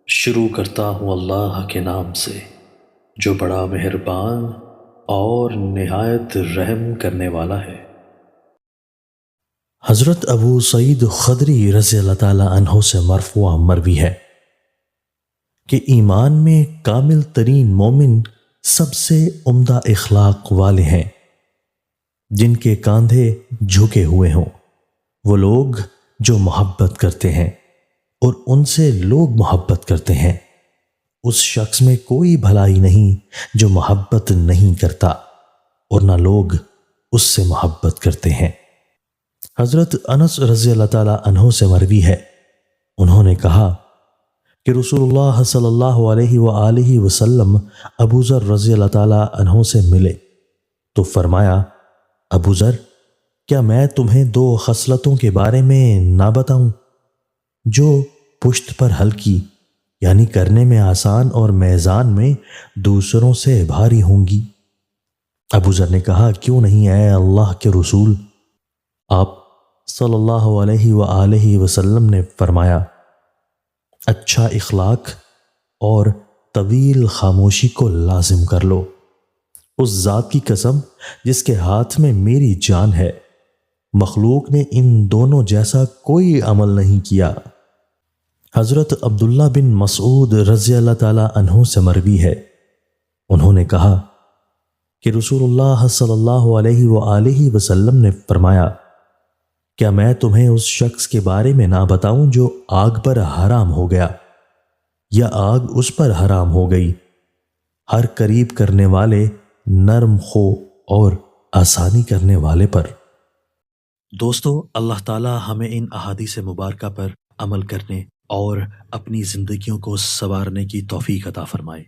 شروع کرتا ہوں اللہ کے نام سے جو بڑا مہربان اور نہایت رحم کرنے والا ہے۔ حضرت ابو سعید خدری رضی اللہ تعالیٰ عنہ سے مرفوع مروی ہے کہ ایمان میں کامل ترین مومن سب سے عمدہ اخلاق والے ہیں جن کے کاندھے جھکے ہوئے ہوں، وہ لوگ جو محبت کرتے ہیں اور ان سے لوگ محبت کرتے ہیں۔ اس شخص میں کوئی بھلائی نہیں جو محبت نہیں کرتا اور نہ لوگ اس سے محبت کرتے ہیں۔ حضرت انس رضی اللہ تعالیٰ عنہ سے مروی ہے، انہوں نے کہا کہ رسول اللہ صلی اللہ علیہ وآلہ وسلم ابو ذر رضی اللہ تعالیٰ عنہ سے ملے تو فرمایا، ابو ذر، کیا میں تمہیں دو خصلتوں کے بارے میں نہ بتاؤں جو پشت پر ہلکی یعنی کرنے میں آسان اور میزان میں دوسروں سے بھاری ہوں گی؟ ابو ذر نے کہا، کیوں نہیں اے اللہ کے رسول؟ آپ صلی اللہ علیہ وآلہ وسلم نے فرمایا، اچھا اخلاق اور طویل خاموشی کو لازم کر لو۔ اس ذات کی قسم جس کے ہاتھ میں میری جان ہے، مخلوق نے ان دونوں جیسا کوئی عمل نہیں کیا۔ حضرت عبداللہ بن مسعود رضی اللہ تعالیٰ عنہ سے مروی ہے، انہوں نے کہا کہ رسول اللہ صلی اللہ علیہ وآلہ وسلم نے فرمایا، کیا میں تمہیں اس شخص کے بارے میں نہ بتاؤں جو آگ پر حرام ہو گیا یا آگ اس پر حرام ہو گئی؟ ہر قریب کرنے والے نرم خو اور آسانی کرنے والے پر۔ دوستو، اللہ تعالی ہمیں ان احادیث مبارکہ پر عمل کرنے اور اپنی زندگیوں کو سنوارنے کی توفیق عطا فرمائے۔